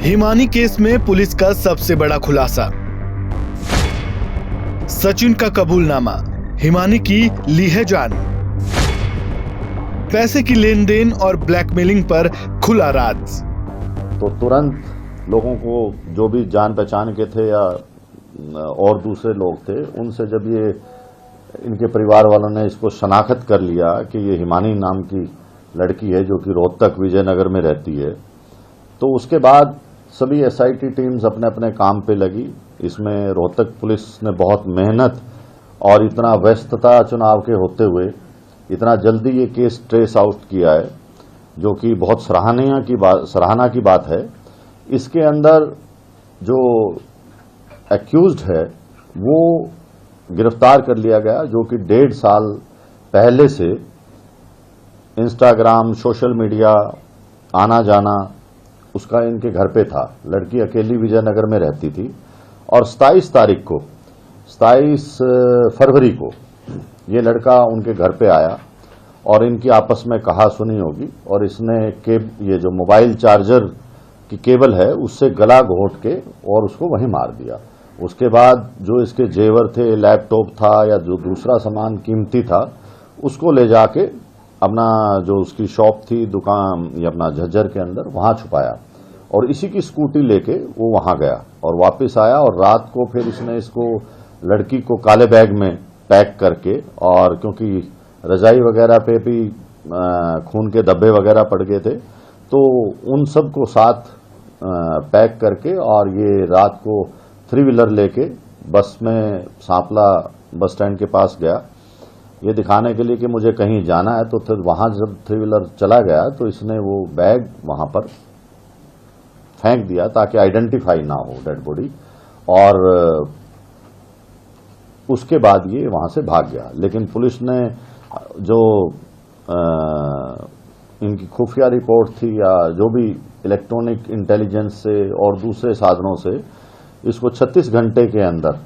Himani case में police का सबसे बड़ा खुलासा। सचिन का कबूलनामा, हिमानी की ली है जान। पैसे की लेन देन और ब्लैकमेलिंग पर खुला राज। तो तुरंत लोगों को जो भी जान पहचान के थे या और दूसरे लोग थे, उनसे जब ये इनके परिवार वालों ने इसको शनाख्त कर लिया कि ये हिमानी नाम की लड़की है जो कि रोहतक विजयनगर में रहती है, तो उसके बाद सभी एसआईटी टीम्स अपने अपने काम पे लगी। इसमें रोहतक पुलिस ने बहुत मेहनत और इतना व्यस्तता चुनाव के होते हुए इतना जल्दी ये केस ट्रेस आउट किया है, जो कि बहुत सराहना की बात है। इसके अंदर जो एक्यूज्ड है वो गिरफ्तार कर लिया गया, जो कि 1.5 साल पहले से इंस्टाग्राम, सोशल मीडिया आना जाना उसका इनके घर पे था। लड़की अकेली विजयनगर में रहती थी और 27 फरवरी को ये लड़का उनके घर पे आया और इनकी आपस में कहा सुनी होगी, और इसने ये जो मोबाइल चार्जर की केबल है उससे गला घोंट के और उसको वहीं मार दिया। उसके बाद जो इसके जेवर थे, लैपटॉप था या जो दूसरा सामान कीमती था, उसको ले जाके अपना जो उसकी शॉप थी दुकान या अपना झज्जर के अंदर वहां छुपाया, और इसी की स्कूटी लेके वो वहां गया और वापस आया। और रात को फिर इसने इसको लड़की को काले बैग में पैक करके, और क्योंकि रजाई वगैरह पे भी खून के धब्बे वगैरह पड़ गए थे, तो उन सब को साथ पैक करके और ये रात को 3 व्हीलर लेके बस में सांपला बस स्टैंड के पास गया, ये दिखाने के लिए कि मुझे कहीं जाना है। तो फिर वहां जब 3 व्हीलर चला गया तो इसने वो बैग वहां पर फेंक दिया ताकि आइडेंटिफाई ना हो डेड बॉडी, और उसके बाद ये वहां से भाग गया। लेकिन पुलिस ने जो इनकी खुफिया रिपोर्ट थी या जो भी इलेक्ट्रॉनिक इंटेलिजेंस से और दूसरे साधनों से इसको 36 घंटे के अंदर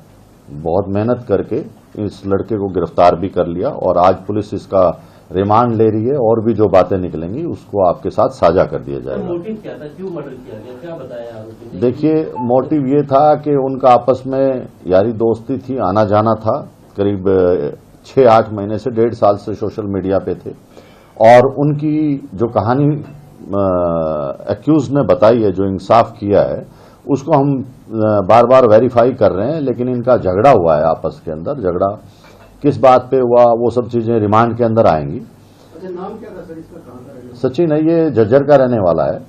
बहुत मेहनत करके इस लड़के को गिरफ्तार भी कर लिया, और आज पुलिस इसका रिमांड ले रही है और भी जो बातें निकलेंगी उसको आपके साथ साझा कर दिया जाएगा। मोटिव क्या था, क्यों मर्डर किया गया, क्या बताया आरोपी ने? देखिए, मोटिव ये था कि उनका आपस में यारी दोस्ती थी, आना जाना था। करीब 6-8 महीने से 1.5 साल से सोशल मीडिया पे थे, और उनकी जो कहानी एक्यूज ने बताई है, जो इंसाफ किया है, उसको हम बार बार वेरीफाई कर रहे हैं। लेकिन इनका झगड़ा हुआ है आपस के अंदर, झगड़ा किस बात पे हुआ वो सब चीजें रिमांड के अंदर आएंगी। अच्छा, नाम क्या था सर इसका, कहाँ का रहने? सचिन है, ये झज्जर का रहने वाला है।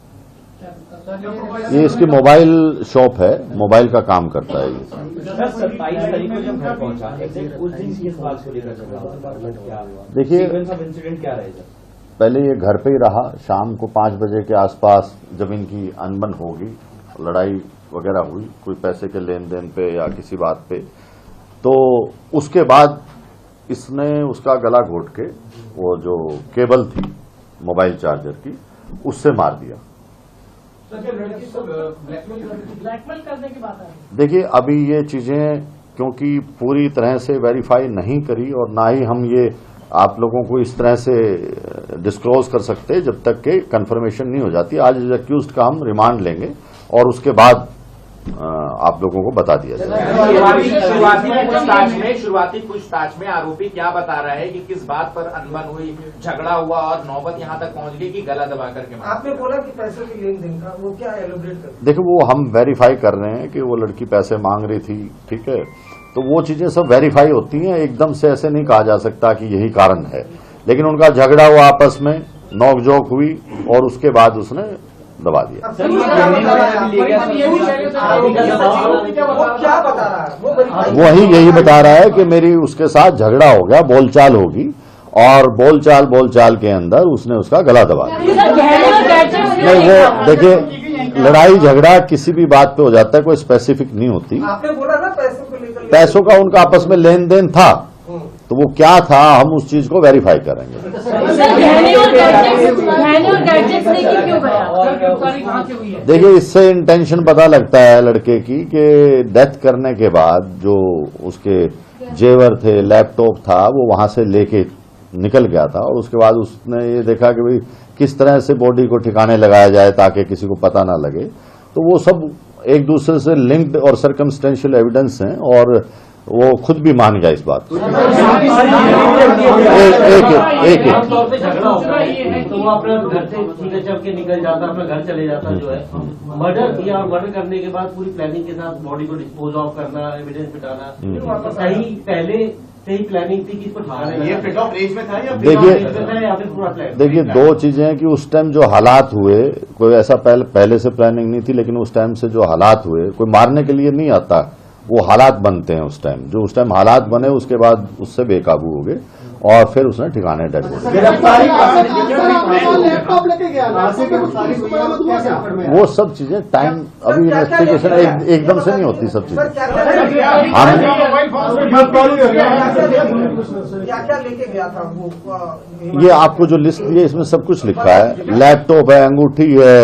ये इसकी मोबाइल शॉप है, मोबाइल का काम करता है ये। 27 तारीख को जब घर पहुंचा, एग्जैक्ट उस दिन किस बात को लेकर झगड़ा हुआ? देखिए, इंसिडेंट क्या रहेगा? पहले ये घर पे ही रहा। शाम को 5 बजे के आसपास जब इनकी अनबन होगी, लड़ाई वगैरह हुई कोई पैसे के लेन देन पे या किसी बात पे, तो उसके बाद इसने उसका गला घोट के वो जो केबल थी मोबाइल चार्जर की उससे मार दिया। ब्लैकमेल करने की बात है। देखिए, अभी ये चीजें क्योंकि पूरी तरह से वेरीफाई नहीं करी, और ना ही हम ये आप लोगों को इस तरह से डिस्क्लोज कर सकते जब तक के कंफर्मेशन नहीं हो जाती। आज एक्यूज्ड का हम रिमांड लेंगे और उसके बाद आप लोगों को बता दिया जाएगा। शुरुआती पूछताछ में आरोपी क्या बता रहा है कि किस बात पर अनबन हुई, झगड़ा हुआ और नौबत यहां तक पहुंच गई कि गला दबा करके? आपने बोला कि पैसों की लेन देन का, वो क्या एलोब्रेट कर? देखो, वो हम वेरीफाई कर रहे हैं कि वो लड़की पैसे मांग रही थी, ठीक है, तो वो चीजें सब वेरीफाई होती हैं। एकदम से ऐसे नहीं कहा जा सकता कि यही कारण है। लेकिन उनका झगड़ा हुआ, आपस में नोकझोंक हुई और उसके बाद उसने दबा दिया। वही यही बता रहा है कि मेरी उसके साथ झगड़ा हो गया, बोलचाल होगी, और बोलचाल के अंदर उसने उसका गला दबा दिया। नहीं, वो देखिए, लड़ाई झगड़ा किसी भी बात पे हो जाता है, कोई स्पेसिफिक नहीं होती। आपने बोला ना पैसों को लेकर, पैसों का उनका आपस में लेन देन था, तो वो क्या था हम उस चीज को वेरीफाई करेंगे। देखिए, इससे इंटेंशन पता लगता है लड़के की कि डेथ करने के बाद जो उसके जेवर थे, लैपटॉप था, वो वहां से लेके निकल गया था, और उसके बाद उसने ये देखा कि भाई किस तरह से बॉडी को ठिकाने लगाया जाए ताकि किसी को पता ना लगे। तो वो सब एक दूसरे से लिंक्ड और सर्कमस्टेंशियल एविडेंस हैं और वो खुद भी मान गया इस बात को। एक तौर पे झगड़ा होता है तो वो अपने घर से सीधे चल के निकल जाता, अपना घर चले जाता जो है। मर्डर किया और मर्डर करने के बाद पूरी प्लानिंग के साथ बॉडी को डिस्पोज ऑफ करना, एविडेंस मिटाना, सही पहले से ही प्लानिंग थी कि इसको ठिकाने ये फिट ऑफ रेंज में था या फिर पूरा प्लान? देखिए, दो चीजें हैं कि उस टाइम जो हालात हुए, कोई ऐसा पहले से प्लानिंग नहीं थी, लेकिन उस टाइम से जो हालात हुए, कोई मारने के लिए नहीं आता, वो हालात बनते हैं उस टाइम। जो उस टाइम हालात बने उसके बाद उससे बेकाबू हो गए और फिर उसने ठिकाने डेड बॉडी। लैपटॉप लेके गया वो सब चीजें टाइम, अभी इन्वेस्टिगेशन एकदम से नहीं होती सब चीजें। क्या क्या लेके गया था वो? ये आपको जो लिस्ट दी है इसमें सब कुछ लिखा है। लैपटॉप है, अंगूठी है,